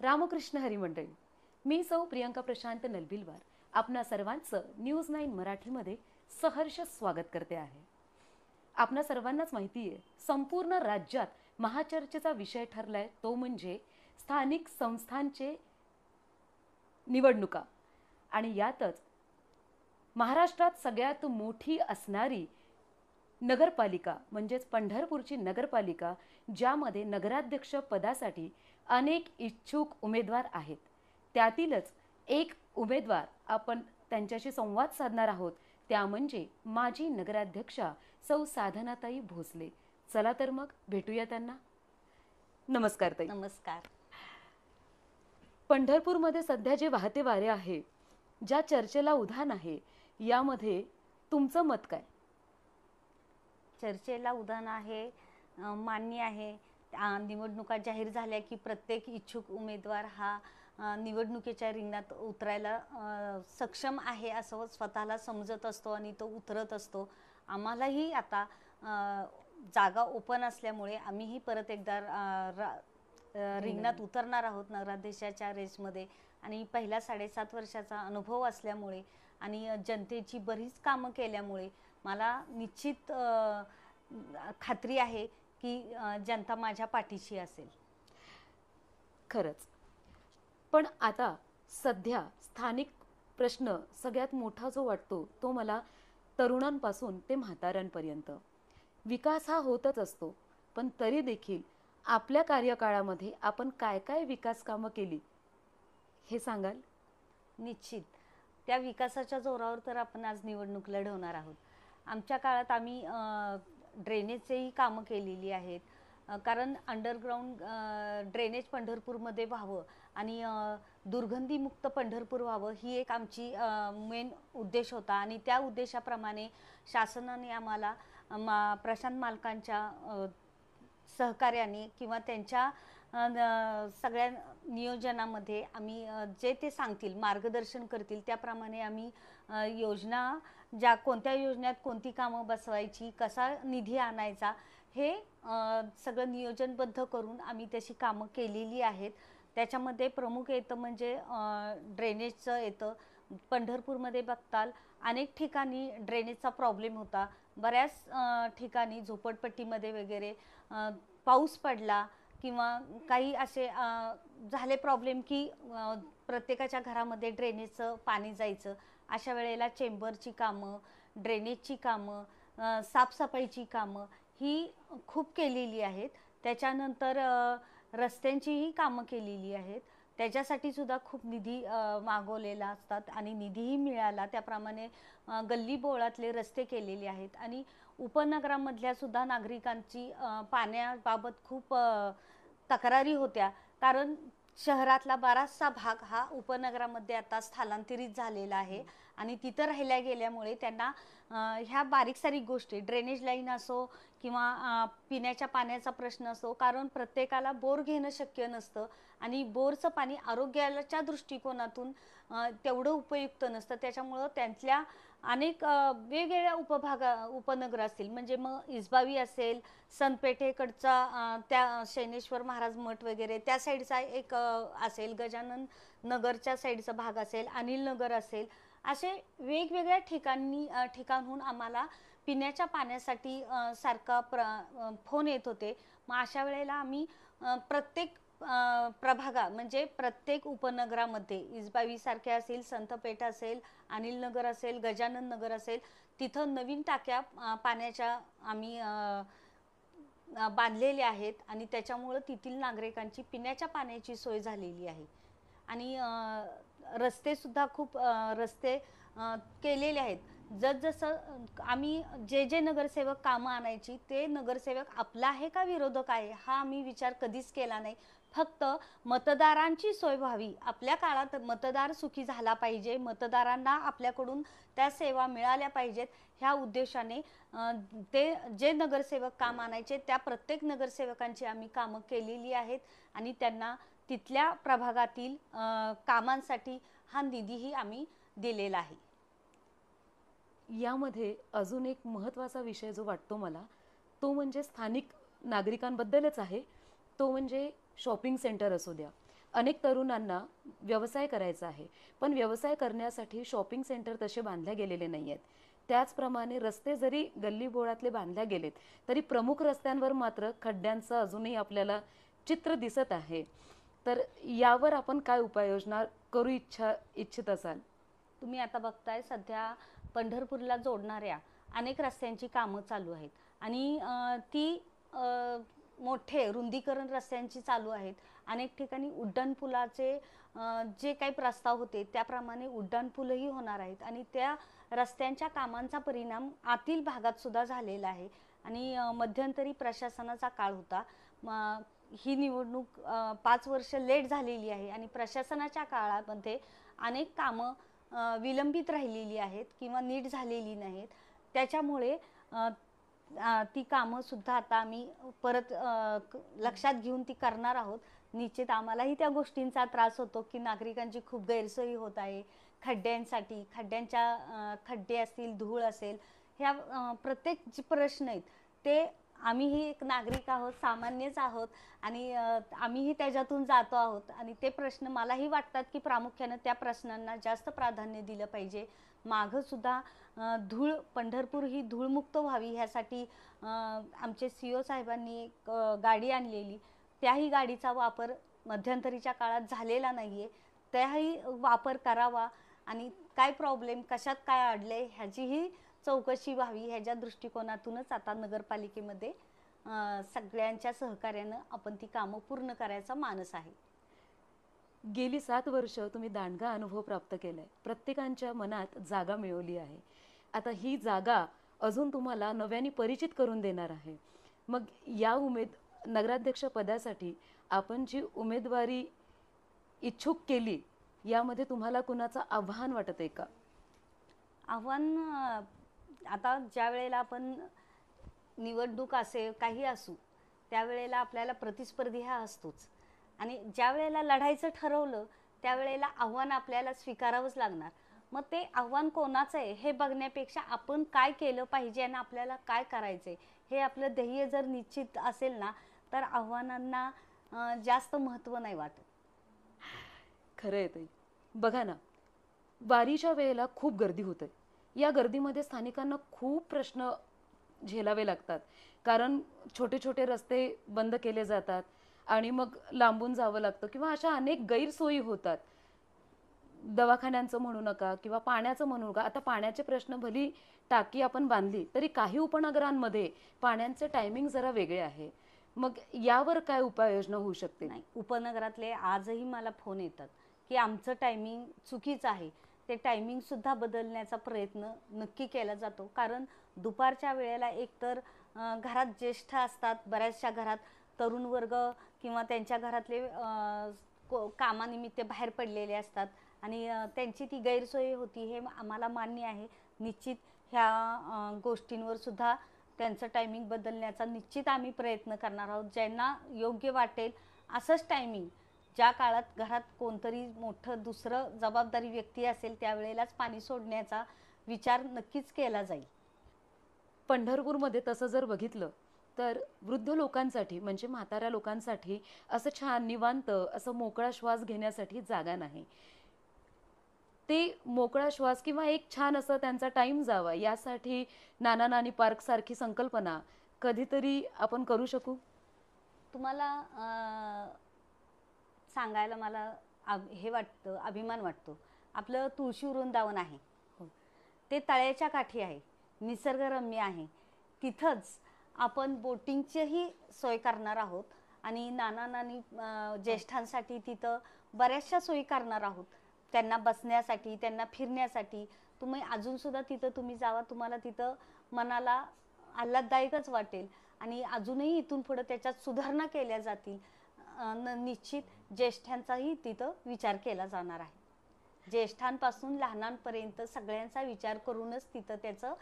रामकृष्ण हरी मंडळी, मी सौ प्रियंका प्रशांत नलबिलवार आपणा सर्वांचं न्यूज 9 मराठीमध्ये सहर्ष स्वागत करते आहे। आपणा सर्वांनाच माहिती आहे, संपूर्ण राज्यात महाचर्चेचा विषय ठरलाय तो म्हणजे स्थानिक संस्थांचे निवडणुका। आणि यातच महाराष्ट्रात सगळ्यात मोठी असणारी नगरपालिका म्हणजेच पंढरपूरची नगरपालिका, ज्यामध्ये नगराध्यक्ष पदासाठी अनेक इच्छुक उमेदवार आहेत, त्यातीलच एक उमेदवार आपण त्यांच्याशी संवाद साधणार आहोत, त्या म्हणजे माजी नगराध्यक्षा सौ साधनाताई भोसले। चला तर मग भेटूया त्यांना। नमस्कार ताई। नमस्कार। पंढरपूरमध्ये सध्या जे वाहते वारे आहे, ज्या चर्चेला उधाण आहे, यामध्ये तुमचं मत काय? चर्चेला उधाण आहे, मान्य आहे। निवडणुका जाहीर झाल्या की प्रत्येक इच्छुक उमेदवार हा निवडणुकीच्या रिंगणात उतरायला सक्षम आहे असं स्वतःला समजत असतो आणि तो उतरत असतो। आम्हालाही आता जागा ओपन असल्यामुळे आम्हीही परत एकदा रिंगणात उतरणार आहोत नगराध्यक्षाच्या रेसमध्ये। आणि पहिला 7.5 वर्षाचा अनुभव असल्यामुळे आणि जनतेची बरीच कामं केल्यामुळे मला निश्चित खात्री आहे की जनता माझ्या पाठीशी असेल। खरंच, पण आता सध्या स्थानिक प्रश्न सगळ्यात मोठा जो वाटतो तो मला तरुणांपासून ते म्हाताऱ्यांपर्यंत। विकास हा होतच असतो, पण तरी देखील आपल्या कार्यकाळामध्ये आपण काय काय विकास कामं केली हे सांगाल? निश्चित त्या विकासाच्या जोरावर तर आपण आज निवडणूक लढवणार आहोत। आमच्या काळात आम्ही ड्रेनेजचेही कामं केलेली आहेत, कारण अंडरग्राऊंड ड्रेनेज पंढरपूरमध्ये व्हावं आणि दुर्गंधीमुक्त पंढरपूर व्हावं ही एक आमची मेन उद्देश होता। आणि त्या उद्देशाप्रमाणे शासनाने आम्हाला प्रशांत मालकांच्या सहकार्याने किंवा त्यांच्या सगळ्या नियोजनामध्ये आम्ही जे ते सांगतील, मार्गदर्शन करतील त्याप्रमाणे आम्ही योजना, ज्या कोणत्या योजनेत कोणती कामं बसवायची, कसा निधी आणायचा, हे सगळं नियोजनबद्ध करून आम्ही तशी कामं केलेली आहेत। त्याच्यामध्ये प्रमुख येतं म्हणजे ड्रेनेजचं येतं। पंढरपूरमध्ये बघताल अनेक ठिकाणी ड्रेनेजचा प्रॉब्लेम होता। बऱ्याच ठिकाणी झोपडपट्टीमध्ये वगैरे पाऊस पडला किंवा काही असे झाले प्रॉब्लेम की प्रत्येकाच्या घरामध्ये ड्रेनेजचं पाणी जायचं। अशा वेळेला चेंबरची कामं, ड्रेनेजची कामं, साफसफाईची कामं ही खूप केलेली आहेत। त्याच्यानंतर रस्त्यांचीही कामं केलेली आहेत। त्याच्यासाठी सुद्धा खूप निधी मागवलेला असतात आणि निधीही मिळाला, त्याप्रमाणे गल्ली बोळातले रस्ते केलेले आहेत। आणि उपनगरामधल्या सुद्धा नागरिकांची पाण्याबाबत खूप तक्रारी होत्या, कारण शहरातला बराचसा भाग हा उपनगरामध्ये आता स्थलांतरित झालेला आहे आणि तिथं राहिल्या गेल्यामुळे त्यांना ह्या बारीक सारीक गोष्टी, ड्रेनेज लाईन असो किंवा पिण्याच्या पाण्याचा प्रश्न असो, कारण प्रत्येकाला बोर घेणं शक्य नसतं आणि बोरचं पाणी आरोग्याच्या दृष्टिकोनातून तेवढं उपयुक्त नसतं। त्याच्यामुळं त्यांच्या अनेक वेगवेगळ्या उपनगर असतील, म्हणजे मग इसबावी असेल, संतपेठेकडचा त्या शैनेश्वर महाराज मठ वगैरे त्या साईडचा एक असेल, गजानन नगरच्या साईडचा भाग असेल, अनिल नगर असेल, असे वेगवेगळ्या ठिकाणहून आम्हाला पिण्याच्या पाण्यासाठी सारखा फोन येत होते। मग अशा वेळेला आम्ही प्रत्येक प्रभागा म्हणजे प्रत्येक उपनगरामध्ये इसबावी सारखे असेल, संतपेठ असेल, अनिल नगर असेल, गजानन नगर असेल, तिथं नवीन टाक्या पाण्याच्या आम्ही बांधलेल्या आहेत आणि त्याच्यामुळं तेथील नागरिकांची पिण्याच्या पाण्याची सोय झालेली आहे। आणि रस्ते सुद्धा खूप रस्ते केलेले आहेत। जसं आम्ही जे नगरसेवक कामं आणायची, ते नगरसेवक आपला आहे का विरोधक आहे हा आम्ही विचार कधीच केला नाही। फक्त मतदारांची सोय व्हावी, आपल्या काळात मतदार सुखी झाला पाहिजे, मतदारांना आपल्याकडून त्या सेवा मिळाल्या पाहिजेत, ह्या उद्देशाने ते जे नगरसेवक काम आणायचे त्या प्रत्येक नगरसेवकांची आम्ही कामं केलेली आहेत आणि त्यांना तिथल्या प्रभागातील कामांसाठी हा निधीही आम्ही दिलेला आहे। यामध्ये अजून एक महत्त्वाचा विषय जो वाटतो मला, तो म्हणजे स्थानिक नागरिकांबद्दलच आहे, तो म्हणजे शॉपिंग सेंटर असू द्या, अनेक तरुणांना व्यवसाय करायचा आहे, पण व्यवसाय करण्यासाठी शॉपिंग सेंटर तसे बांधल्या गेलेले नाही आहेत. त्याचप्रमाणे रस्ते जरी गल्लीबोळातले बांधल्या गेलेत तरी प्रमुख रस्त्यांवर मात्र खड्ड्यांचं अजूनही आपल्याला चित्र दिसत आहे. तर यावर आपण काय उपाययोजना करू इच्छित असाल? तुम्ही आता बघताय सध्या पंढरपूरला जोडणाऱ्या अनेक रस्त्यांची कामं चालू आहेत आणि ती मोठे रुंदीकरण रस्त्यांची चालू आहेत. अनेक ठिकाणी उड्डाणपुलाचे जे काही प्रस्ताव होते त्याप्रमाणे उड्डाणपूलही होणार आहेत आणि त्या रस्त्यांच्या कामांचा परिणाम आतील भागात सुद्धा झालेला आहे. आणि मध्यंतरी प्रशासनाचा काळ होता. ही निवडणूक 5 वर्ष लेट झालेली आहे आणि प्रशासनाच्या काळामध्ये अनेक कामं विलंबित राहिलेली आहेत किंवा नीट झालेली नाहीत. त्याच्यामुळे ती कामं सुद्धा आता आम्ही परत लक्षात घेऊन ती करणार आहोत. निश्चित आम्हालाही त्या गोष्टींचा त्रास होतो की नागरिकांची खूप गैरसोयी होत आहे. खड्ड्यांसाठी खड्डे असतील, धूळ असेल, ह्या प्रत्येक जे प्रश्न आहेत ते आम्हीही एक नागरिक आहोत, सामान्यच आहोत आणि आम्हीही त्याच्यातून जातो आहोत आणि ते प्रश्न मलाही वाटतात की प्रामुख्याने त्या प्रश्नांना जास्त प्राधान्य दिलं पाहिजे. मागं सुद्धा पंढरपूर ही धूळमुक्त व्हावी ह्यासाठी आमचे CEO साहेबांनी एक गाडी आणलेली. त्याही गाडीचा वापर मध्यंतरीच्या काळात झालेला नाही आहे. त्याही वापर करावा आणि काय प्रॉब्लेम कशात काय अडले ह्याचीही चौकशी व्हावी ह्याच्या दृष्टिकोनातूनच आता नगरपालिकेमध्ये सगळ्यांच्या सहकार्यानं आपण ती कामं पूर्ण करायचा मानस आहे. गेली 7 वर्ष तुम्ही दांडगा अनुभव प्राप्त केलाय. प्रत्येकांच्या मनात जागा मिळवली आहे. आता ही जागा अजून तुम्हाला नव्याने परिचित करून देणार आहे. मग या नगराध्यक्ष पदासाठी आपण जी उमेदवारी इच्छुक केली यामध्ये तुम्हाला कुणाचं आव्हान वाटत आहे का? आव्हान आता ज्या वेळेला आपण निवडणूक असे काही असू त्यावेळेला आपल्याला प्रतिस्पर्धी हा असतोच आणि ज्या वेळेला लढायचं ठरवलं त्यावेळेला आव्हान आपल्याला स्वीकारावंच लागणार. मग ते आव्हान कोणाचं आहे हे बघण्यापेक्षा आपण काय केलं पाहिजे आणि आपल्याला काय करायचंय हे आपलं ध्येय जर निश्चित असेल ना तर आव्हानांना जास्त महत्त्व नाही वाटत. खरं आहे ताई. बघा ना, वारीच्या वेळेला खूप गर्दी होते. या गर्दीमध्ये स्थानिकांना खूप प्रश्न झेलावे लागतात, कारण छोटे छोटे रस्ते बंद केले जातात आणि मग लांबून जावं लागतं किंवा अशा अनेक गैरसोयी होतात. दवाखान्यांचं म्हणू नका किंवा पाण्याचं म्हणू नका. आता पाण्याचे प्रश्न, भली टाकी आपण बांधली तरी काही उपनगरांमध्ये पाण्याचे टायमिंग जरा वेगळे आहे. मग यावर काय उपाययोजना होऊ शकते? नाही, उपनगरातले आजही मला फोन येतात की आमचं टायमिंग चुकीचं आहे. ते टायमिंग सुद्धा बदलण्याचा प्रयत्न नक्की केला जातो, कारण दुपारच्या वेळेला एकतर घरात ज्येष्ठ असतात, बऱ्याचशा घरात तरुण वर्ग किंवा त्यांच्या घरातले कामानिमित्त बाहेर पडलेले असतात आणि त्यांची ती गैरसोय होती हे आम्हाला मान्य आहे. निश्चित ह्या गोष्टींवर सुद्धा त्यांचं टायमिंग बदलण्याचा निश्चित आम्ही प्रयत्न करणार आहोत. ज्यांना योग्य वाटेल असंच टायमिंग, ज्या काळात घरात कोणतरी मोठं दुसरं जबाबदारी व्यक्ती असेल त्यावेळेलाच पाणी सोडण्याचा विचार नक्कीच केला जाईल. पंढरपूरमध्ये तसं जर बघितलं तर वृद्ध लोकांसाठी म्हणजे म्हाताऱ्या लोकांसाठी असं छान निवांत असं मोकळा श्वास घेण्यासाठी जागा नाही. ते मोकळा श्वास किंवा एक छान असं त्यांचा टाइम जावा यासाठी नाना नानी पार्क सारखी संकल्पना कधीतरी आपण करू शकू. तुम्हाला सांगायला मला हे वाटतं, अभिमान वाटतो. आपलं तुळशी वृंदावन आहे, ते तळ्याच्या काठी आहे, निसर्गरम्य आहे. तिथंच आपण बोटिंगचीही सोय करणार आहोत आणि नाना नानी ज्येष्ठांसाठी तिथं बऱ्याचशा सोयी करणार आहोत. त्यांना बसण्यासाठी, त्यांना फिरण्यासाठी. तुम्ही अजून सुद्धा तिथं तुम्ही जावा, तुम्हाला तिथं मनाला आल्हाददायकच वाटेल आणि अजूनही इथून पुढे त्याच्यात सुधारणा केल्या जातील. निश्चित ज्येष्ठांचाही तिथं विचार केला जाणार आहे. ज्येष्ठांपासून लहानांपर्यंत सगळ्यांचा विचार करूनच तिथं त्याचं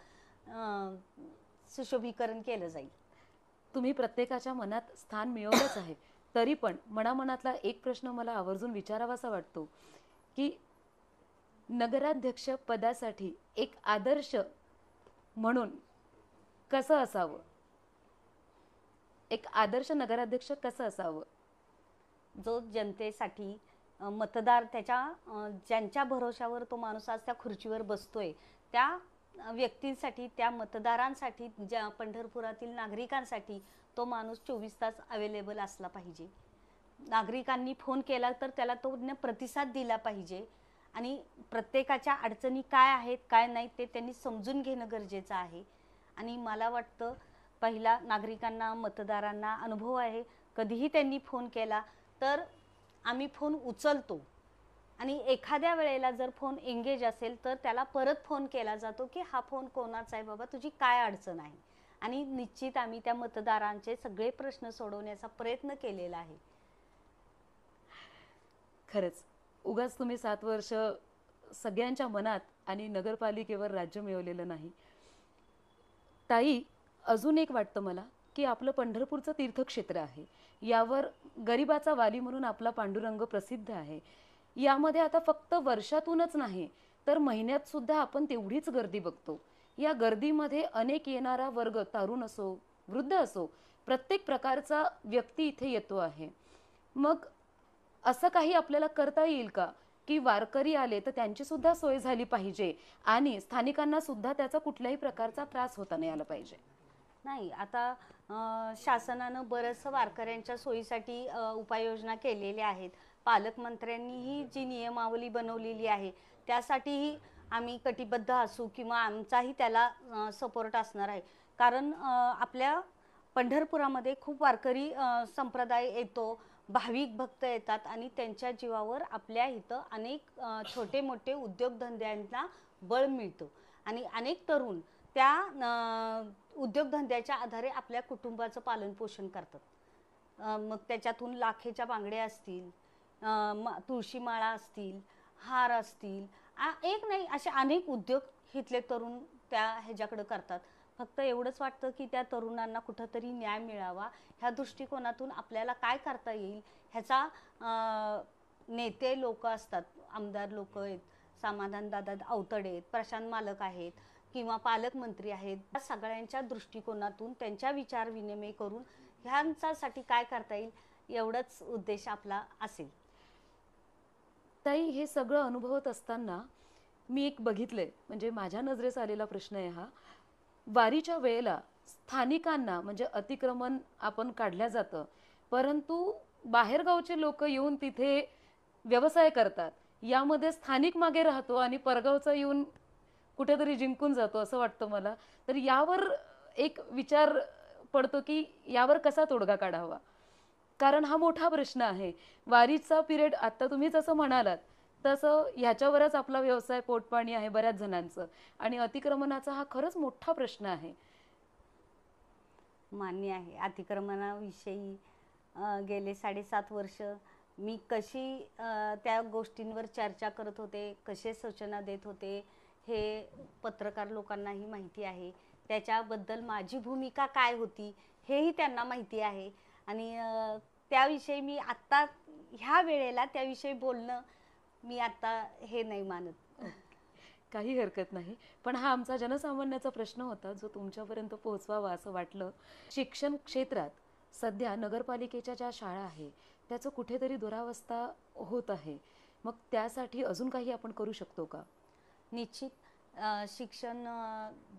सुशोभीकरण केलं जाईल. तुम्ही प्रत्येकाच्या मनात स्थान मिळवलंच आहे, तरी पण मनामनातला एक प्रश्न मला आवर्जून विचारावासा वाटतो की नगराध्यक्ष पदासाठी एक आदर्श म्हणून कसं असावं? एक आदर्श नगराध्यक्ष कसं असावं? जो जनतेसाठी मतदार त्याच्या ज्यांच्या भरोशावर तो माणूस आज त्या खुर्चीवर बसतोय त्या व्यक्तींसाठी, त्या मतदारांसाठी, ज्या पंढरपुरातील नागरिकांसाठी तो माणूस 24 तास अवेलेबल असला पाहिजे. नागरिकांनी फोन केला तर त्याला तो प्रतिसाद दिला पाहिजे आणि प्रत्येकाच्या अडचणी काय आहेत काय नाही ते त्यांनी समजून घेणं गरजेचं आहे. आणि मला वाटतं पहिला नागरिकांना, मतदारांना अनुभव आहे, कधीही त्यांनी फोन केला तर आम्ही फोन उचलतो आणि एखाद्या वेळेला जर फोन एंगेज असेल तर त्याला परत फोन केला जातो की हा फोन कोणाचा आहे बाबा, तुझी काय अडचण आहे. आणि निश्चित आम्ही त्या मतदारांचे सगळे प्रश्न सोडवण्याचा प्रयत्न केलेला आहे. खरंच उगाच तुम्ही 7 वर्ष सगळ्यांच्या मनात आणि नगरपालिकेवर राज्य मिळवलेलं नाही. ताई, अजून एक वाटतं मला की आपलं पंढरपूरचं तीर्थक्षेत्र आहे, यावर गरिबाचा वाली म्हणून आपला पांडुरंग प्रसिद्ध आहे. यामध्ये आता फक्त वर्षातूनच नाही तर महिन्यात सुद्धा आपण तेवढीच गर्दी बघतो. या गर्दीमध्ये अनेक येणारा वर्ग, तरुण असो वृद्ध असो, प्रत्येक प्रकारचा व्यक्ती इथे येतो आहे. मग असं काही आपल्याला करता येईल का की वारकरी आले तर त्यांची सुद्धा सोय झाली पाहिजे आणि स्थानिकांना सुद्धा त्याचा कुठल्याही प्रकारचा त्रास होता नाही आला पाहिजे? नाही, आता शासनानं बरंचसं वारकऱ्यांच्या सोयीसाठी उपाययोजना केलेल्या आहेत. पालकमंत्र्यांनीही जी नियमावली बनवलेली आहे त्यासाठीही आम्ही कटिबद्ध असू किंवा आमचाही त्याला सपोर्ट असणार आहे. कारण आपल्या पंढरपुरामध्ये खूप वारकरी संप्रदाय येतो, भाविक भक्त येतात आणि त्यांच्या जीवावर आपल्या इथं अनेक छोटे मोठे उद्योगधंद्यांना बळ मिळतं आणि अनेक तरुण त्या उद्योगधंद्याच्या आधारे आपल्या कुटुंबाचं पालनपोषण करतात. मग त्याच्यातून लाखेच्या बांगड्या असतील, तुळशी माळा असतील, हार असतील, एक नाही असे अनेक उद्योग इथले तरुण त्या ह्याच्याकडे करतात. फक्त एवढंच वाटतं की त्या तरुणांना कुठंतरी न्याय मिळावा, ह्या दृष्टिकोनातून आपल्याला काय करता येईल ह्याचा नेते लोक असतात, आमदार लोक आहेत, समाधान दादा अवतडे आहेत, प्रशांत मालक आहेत किंवा पालकमंत्री आहेत, या सगळ्यांच्या दृष्टिकोनातून त्यांच्या विचार विनिमय करून ह्यांच्यासाठी काय करता येईल एवढंच उद्देश आपला असेल. ताई, हे सगळं अनुभवत असताना मी एक बघितलंय, म्हणजे माझ्या नजरेस आलेला प्रश्न आहे हा. वारीच्या वेळेला स्थानिकांना म्हणजे अतिक्रमण आपण काढल्या जातं, परंतु बाहेरगावचे लोक येऊन तिथे व्यवसाय करतात. यामध्ये स्थानिक मागे राहतो आणि परगावचा येऊन कुठेतरी जिंकून जातो असं वाटतं मला. तर यावर एक विचार पडतो की यावर कसा तोडगा काढावा, कारण हा मोठा प्रश्न आहे. वारीचा पिरियड आता तुम्ही जसं म्हणालात तसं ह्याच्यावरच आपला व्यवसाय, पोटपाणी आहे बऱ्याच जणांचं, आणि अतिक्रमणाचा हा खरंच मोठा प्रश्न आहे. मान्य आहे. अतिक्रमणाविषयी गेले 7.5 वर्ष मी कशी त्या गोष्टींवर चर्चा करत होते, कसे सूचना देत होते हे पत्रकार लोकांनाही माहिती आहे. त्याच्याबद्दल माझी भूमिका काय होती हेही त्यांना माहिती आहे आणि त्याविषयी मी आत्ता ह्या वेळेला त्याविषयी बोलणं मी आता हे नाही मानत. काही हरकत नाही, पण हा आमचा जनसामान्याचा प्रश्न होता जो तुमच्यापर्यंत पोहोचवावा असं वाटलं. शिक्षण क्षेत्रात सध्या नगरपालिकेच्या ज्या शाळा आहे त्याचं कुठेतरी दुरावस्था होत आहे, मग त्यासाठी अजून काही आपण करू शकतो का? निश्चित. शिक्षण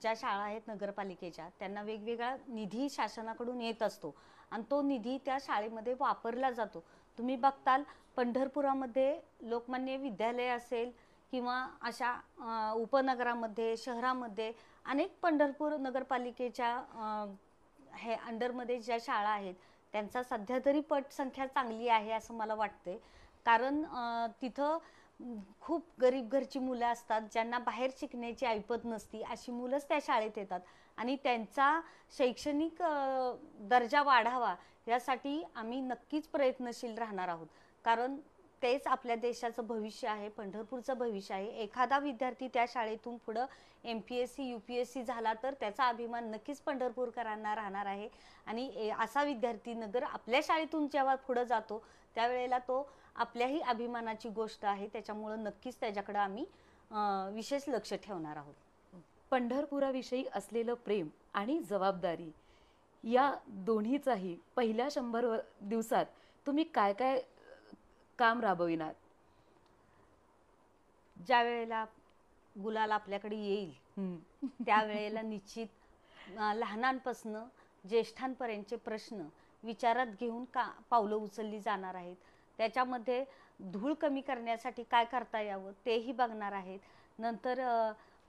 ज्या शाळा आहेत नगरपालिकेच्या त्यांना वेगवेगळा निधी शासनाकडून येत असतो आणि तो निधी त्या शाळेमध्ये वापरला जातो. तुम्ही बघताल पंढरपुरामध्ये लोकमान्य विद्यालय असेल किंवा अशा उपनगरामध्ये, शहरामध्ये अनेक पंढरपूर नगरपालिकेच्या हे अंडरमध्ये ज्या शाळा आहेत त्यांचा सध्या तरी पटसंख्या चांगली आहे असं मला वाटते. कारण तिथं खूप गरीब घरची मुलं असतात ज्यांना बाहेर शिकण्याची ऐपत नसती, अशी मुलंच त्या शाळेत येतात आणि त्यांचा शैक्षणिक दर्जा वाढावा यासाठी आम्ही नक्कीच प्रयत्नशील राहणार आहोत. कारण तेच आपल्या देशाचं भविष्य आहे, पंढरपूरचं भविष्य आहे. एखादा विद्यार्थी त्या शाळेतून पुढं MPSC UPSC झाला तर त्याचा अभिमान नक्कीच पंढरपूरकरांना राहणार आहे आणि असा विद्यार्थी नगर आपल्या शाळेतून जेव्हा पुढं जातो त्यावेळेला तो आपल्याही अभिमानाची गोष्ट आहे. त्याच्यामुळे नक्कीच त्याच्याकडे आम्ही विशेष लक्ष ठेवणार आहोत. पंढरपुराविषयी असलेलं प्रेम आणि जबाबदारी या दोन्हीचाही पहिल्या 100 दिवसात तुम्ही काय काय काम राबविणार? ज्या वेळेला गुलाल आपल्याकडे येईल त्यावेळेला निश्चित लहानांपासून ज्येष्ठांपर्यंतचे प्रश्न विचारात घेऊन पावलं उचलली जाणार आहेत. त्याच्यामध्ये धूळ कमी करण्यासाठी काय करता यावं तेही बघणार आहेत. नंतर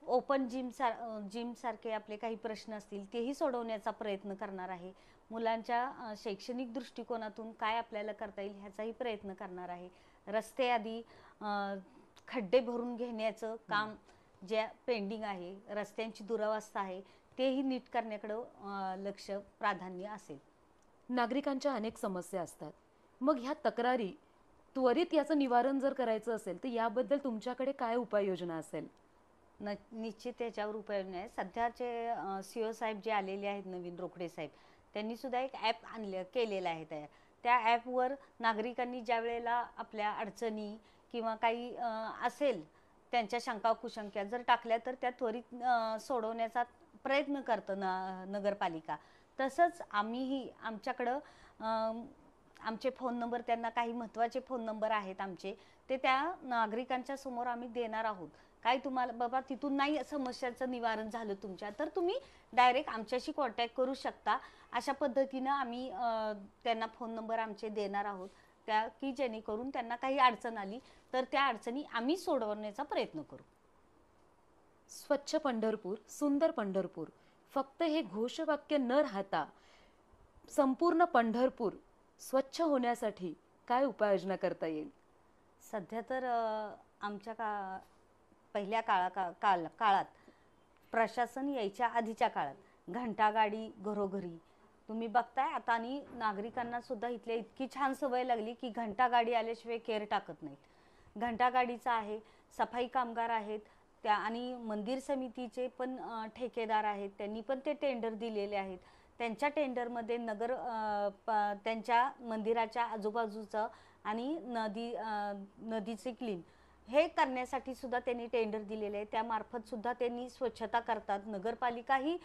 ओपन जिम सारखे आपले काही प्रश्न असतील तेही सोडवण्याचा प्रयत्न करणार आहे. मुलांच्या शैक्षणिक दृष्टिकोनातून काय आपल्याला करता येईल ह्याचाही प्रयत्न करणार आहे. रस्ते आधी खड्डे भरून घेण्याचं काम जे पेंडिंग आहे, रस्त्यांची दुरावस्था आहे, तेही नीट करण्याकडं लक्ष प्राधान्य असेल. नागरिकांच्या अनेक समस्या असतात, मग ह्या तक्रारी त्वरित याचं निवारण जर करायचं असेल तर याबद्दल तुमच्याकडे काय उपाययोजना असेल? निश्चित त्याच्यावर उपाययोजना आहे. सध्याचे CO साहेब जे आलेले आहेत नवीन, रोकडे साहेब, त्यांनी सुद्धा एक ॲप केलेलं आहे तयार. त्या ॲपवर नागरिकांनी ज्या वेळेला आपल्या अडचणी किंवा काही असेल त्यांच्या शंका कुशंका जर टाकल्या तर त्या त्वरित सोडवण्याचा प्रयत्न करतं नगरपालिका. तसंच आम्हीही आमच्याकडं आमचे फोन नंबर, त्यांना काही महत्त्वाचे फोन नंबर आहेत आमचे, ते त्या नागरिकांच्या समोर आम्ही देणार आहोत. काय तुम्हाला बाबा तिथून नाही समस्याचं निवारण झालं तुमच्या, तर तुम्ही डायरेक्ट आमच्याशी कॉन्टॅक्ट करू शकता. अशा पद्धतीनं आम्ही त्यांना फोन नंबर आमचे देणार आहोत त्या, की जेणेकरून त्यांना काही अडचण आली तर त्या अडचणी आम्ही सोडवण्याचा प्रयत्न करू. स्वच्छ पंढरपूर, सुंदर पंढरपूर, फक्त हे घोषवाक्य न राहता संपूर्ण पंढरपूर स्वच्छ होण्यासाठी काय उपाययोजना करता येईल? सध्या तर आमच्या पहिल्या काळात प्रशासन यायच्या आधीच्या काळात घंटागाडी घरोघरी तुम्ही बघताय आता, आणि नागरिकांना सुद्धा इथल्या इतकी छान सवय लागली की घंटागाडी आल्याशिवाय केर टाकत नाहीत. घंटागाडीचा आहे, सफाई कामगार आहेत त्या, आणि मंदिर समितीचे पण ठेकेदार आहेत, त्यांनी पण ते टेंडर दिलेले आहेत. त्यांच्या टेंडरमध्ये त्यांच्या मंदिराच्या आजूबाजूचं आणि नदीचे क्लीन हे करण्यासाठी सुद्धा त्यांनी टेंडर दिलेले आहे. त्यामार्फत सुद्धा त्यांनी स्वच्छता करतात. नगरपालिकाही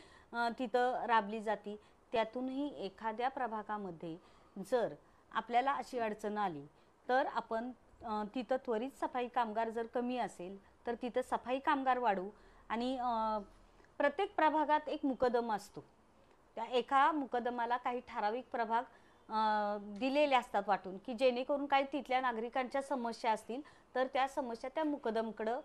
तिथं राबली जाती. त्यातूनही एखाद्या प्रभागामध्ये जर आपल्याला अशी अडचण आली तर आपण तिथं त्वरित सफाई कामगार जर कमी असेल तर तिथं सफाई कामगार वाढवू, आणि प्रत्येक प्रभागात एक मुकदम असतो. त्या एका मुकदमाला काही ठराविक प्रभाग दिलेले असतात वाटून, की जेणेकरून काही तिथल्या नागरिकांच्या समस्या असतील तर त्या समस्या त्या मुकदमकडं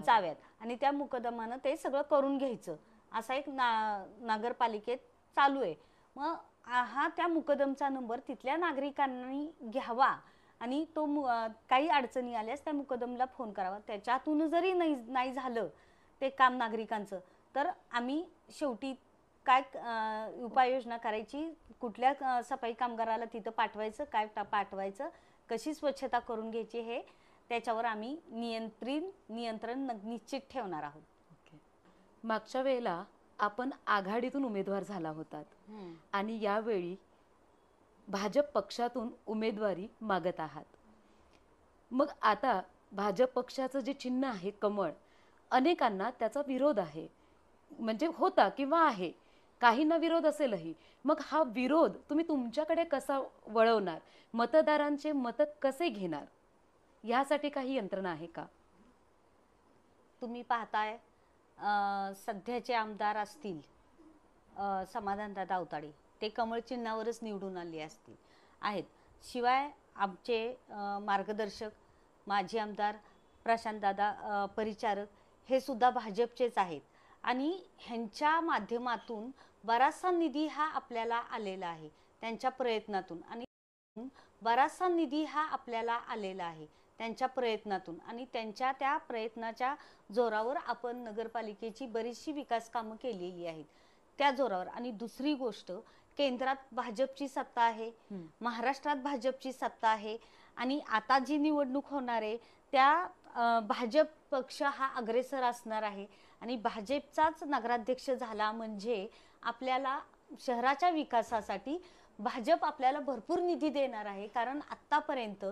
जाव्यात आणि त्या मुकदमानं ते सगळं करून घ्यायचं, असा एक नगरपालिकेत चालू आहे. मग हा त्या मुकदमचा नंबर तिथल्या नागरिकांनी घ्यावा आणि तो काही अडचणी आल्यास त्या मुकदमला फोन करावा. त्याच्यातून जरी नाही झालं ते काम नागरिकांचं, तर आम्ही शेवटी काय उपाययोजना करायची, कुठल्या सफाई कामगाराला तिथं पाठवायचं, काय पाठवायचं, कशी स्वच्छता करून घ्यायची, हे त्याच्यावर आम्ही नियंत्रण निश्चित ठेवणार आहोत. मागच्या वेळेला आपण आघाडीतून उमेदवार झाला होतात आणि यावेळी भाजप पक्षातून उमेदवारी मागत आहात. मग आता भाजप पक्षाचं जे चिन्ह आहे कमळ, अनेकांना त्याचा विरोध आहे, म्हणजे होता किंवा आहे, काहींना विरोध असेलही. मग हा विरोध तुम्ही तुमच्याकडे कसा वळवणार, मतदारांचे मत कसे घेणार, यासाठी काही यंत्रणा आहे का? तुम्ही पाहताय सध्याचे आमदार असतील समाधानदादा अवताडे, ते कमळ चिन्हावरच निवडून आले आहेत. शिवाय आमचे मार्गदर्शक माजी आमदार प्रशांतदादा परिचारक हे सुद्धा भाजपचेच आहेत, आणि ह्यांच्या माध्यमातून बराचसा निधी हा आपल्याला आलेला आहे त्यांच्या प्रयत्नातून, आणि बराचसा निधी हा आपल्याला आलेला आहे त्यांच्या प्रयत्नातून, आणि त्यांच्या त्या प्रयत्नाच्या जोरावर आपण नगरपालिकेची बरीचशी विकास कामं केलेली आहेत त्या जोरावर. आणि दुसरी गोष्ट, केंद्रात भाजपची सत्ता आहे, महाराष्ट्रात भाजपची सत्ता आहे, आणि आता जी निवडणूक होणार आहे त्या भाजप पक्ष हा अग्रेसर असणार आहे, आणि भाजपचाच नगराध्यक्ष झाला म्हणजे आपल्याला शहराच्या विकासासाठी भाजप आपल्याला भरपूर निधी देणार आहे. कारण आत्तापर्यंत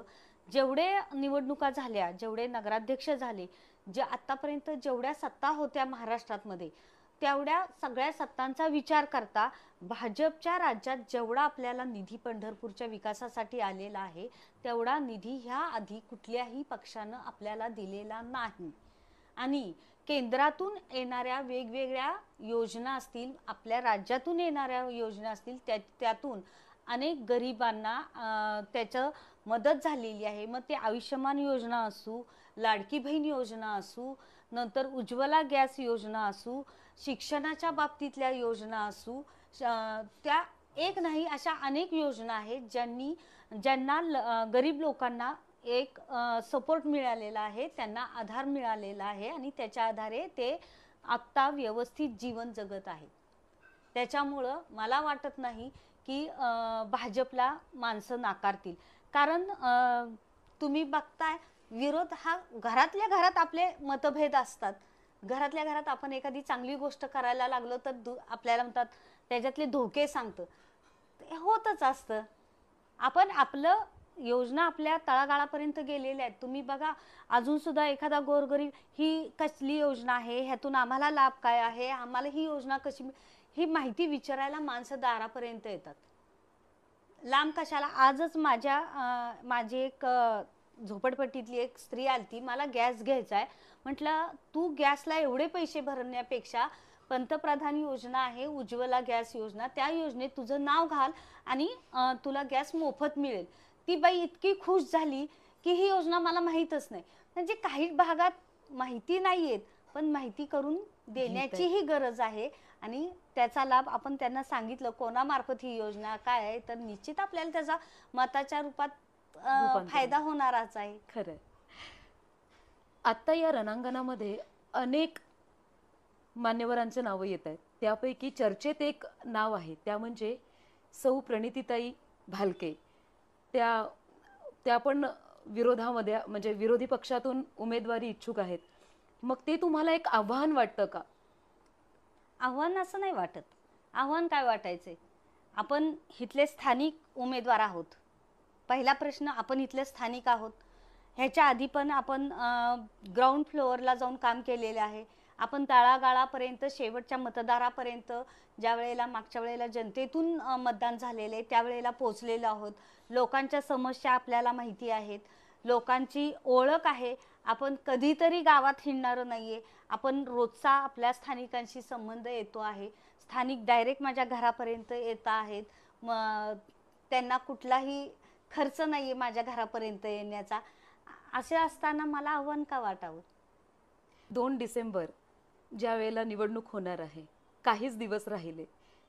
जेवढे निवडणुका झाल्या, जेवढे नगराध्यक्ष झाले, जे आत्तापर्यंत जेवढ्या सत्ता होत्या महाराष्ट्रामध्ये, तेवढ्या सगळ्या सत्तांचा विचार करता भाजपच्या राज्यात जेवढा आपल्याला निधी पंढरपूरच्या विकासासाठी आलेला आहे तेवढा निधी ह्या आधी कुठल्याही पक्षानं आपल्याला दिलेला नाही. आणि केंद्रातून येणाऱ्या वेगवेगळ्या योजना असतील, आपल्या राज्यातून येणाऱ्या योजना असतील, त्यातून अनेक गरिबांना त्याचं मदत झालेली आहे. मग ते आयुष्यमान योजना असू, लाडकी बहीण योजना असू, नंतर उज्ज्वला गॅस योजना असू, शिक्षणाच्या बाबतीतल्या योजना असू, त्या एक नाही अशा अनेक योजना आहेत ज्यांना गरीब लोकांना एक सपोर्ट मिळालेला आहे, त्यांना आधार मिळालेला आहे आणि त्याच्या आधारे ते आत्ता व्यवस्थित जीवन जगत आहेत. त्याच्यामुळं मला वाटत नाही की भाजपला माणसं नाकारतील. कारण तुम्ही बघताय विरोध हा घरातल्या घरात आपले मतभेद असतात. घरातल्या घरात आपण एखादी चांगली गोष्ट करायला लागलो तर आपल्याला म्हणतात त्याच्यातले धोके सांगतं. ते होतच असतं. आपण आपलं योजना आपल्या तळागाळापर्यंत गेलेल्या आहेत. तुम्ही बघा अजून सुद्धा एखादा गोरगरीब ही कसली योजना आहे, ह्यातून आम्हाला लाभ काय आहे, आम्हाला ही योजना कशी, ही माहिती विचारायला माणसं दारापर्यंत येतात. लांब कशाला. आजच माझी एक झोपडपट्टीतली एक स्त्री आलती, मला गॅस घ्यायचा आहे. म्हटलं तू गॅसला एवढे पैसे भरण्यापेक्षा पंतप्रधान योजना आहे उज्ज्वला गॅस योजना, त्या योजनेत तुझं नाव घाल आणि तुला गॅस मोफत मिळेल. ती बाई इतकी खुश झाली की ही योजना मला माहीतच नाही. म्हणजे काही भागात माहिती नाही येत, पण माहिती करून देण्याचीही गरज आहे. आणि त्याचा लाभ आपण त्यांना सांगितलं कोणामार्फत ही योजना काय आहे, तर निश्चित आपल्याला त्याचा मताच्या रूपात फायदा होणारच आहे. खरं. आता या रणांगणामध्ये अनेक मान्यवरांचे नावं येत आहेत. त्यापैकी चर्चेत एक नाव आहे, त्या म्हणजे सौ प्रणितीताई भालके. त्या पण विरोधामध्ये, म्हणजे विरोधी पक्षातून उमेदवारी इच्छुक आहेत. मग ते तुम्हाला एक आव्हान वाटतं का? आव्हान असं नाही वाटत. आव्हान काय वाटायचे, आपण इथले स्थानिक उमेदवार आहोत. पहिला प्रश्न, आपण इथले स्थानिक आहोत. ह्याच्या आधी पण आपण ग्राउंड फ्लोअरला जाऊन काम केलेले आहे. आपण तळागाळापर्यंत शेवटच्या मतदारापर्यंत ज्या वेळेला मागच्या वेळेला जनतेतून मतदान झालेले त्यावेळेला पोहोचलेलो आहोत. लोकांच्या समस्या आपल्याला माहिती आहेत, लोकांची ओळख आहे. आपण कधीतरी गावात हिंडणार नाहीये, आपण रोजचा आपल्या स्थानिकांशी संबंध येतो आहे. स्थानिक डायरेक्ट माझ्या घरापर्यंत येत आहेत. त्यांना कुठलाही खर्च नाहीये माझ्या घरापर्यंत येण्याचा. असे असताना मला आव्हान का वाटावं? 2 डिसेंबर ज्या वेळेला निवडणूक होणार आहे, काहीच दिवस राहिले.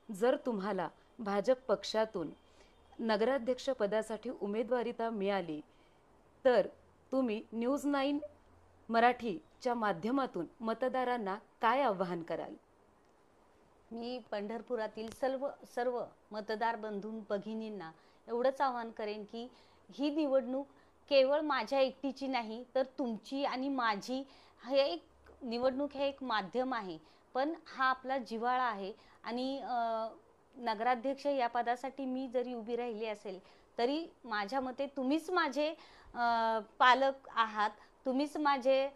जर तुम्हाला भाजप पक्षातून नगराध्यक्ष पदासाठी उमेदवारी मिळाली तर तुम्ही न्यूज 9 मराठीच्या माध्यमातून मतदारांना काय आवाहन कराल? मी पंढरपुरातील सर्व मतदार बंधू भगिनींना एवढंच आवाहन करेन की ही निवडणूक केवळ माझ्या एकटीची नाही, तर तुमची आणि माझी. हे एक निवडणूक हे एक माध्यम आहे, पण हा आपला जिव्हाळा आहे. आणि नगराध्यक्ष या पदासाठी मी जरी उभी राहिली असेल तरी माझ्या मते तुम्हीच माझे पालक आहात, तुम्हीच माझे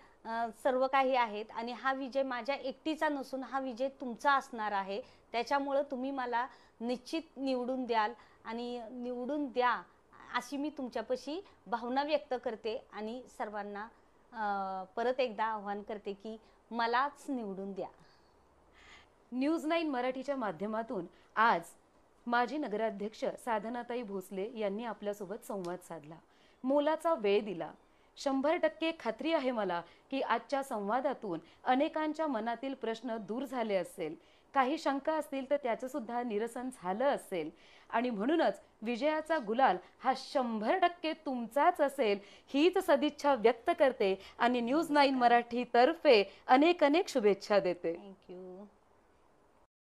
सर्व काही आहेत. आणि हा विजय माझ्या एकटीचा नसून हा विजय तुमचा असणार आहे. त्याच्यामुळे तुम्ही मला निश्चित निवडून द्याल आणि निवडून द्या अशी मी तुमच्यापाशी भावना व्यक्त करते. आणि सर्वांना परत एकदा आवाहन करते की मलाच निवडून द्या. न्यूज 9 मराठीच्या माध्यमातून आज माजी नगराध्यक्ष साधनाताई भोसले यांनी आपल्यासोबत संवाद साधला, मोलाचा वेळ दिला. 100% खात्री आहे मला की आजच्या संवादातून अनेकांच्या मनातील प्रश्न दूर झाले असेल, काही शंका असतील तर त्याचं सुद्धा निरसन झालं असेल. आणि म्हणूनच विजयाचा गुलाल हा 100% तुमचाच असेल हीच सदिच्छा व्यक्त करते आणि न्यूज 9 मराठी तर्फे अनेक शुभेच्छा देते. थँक्यू.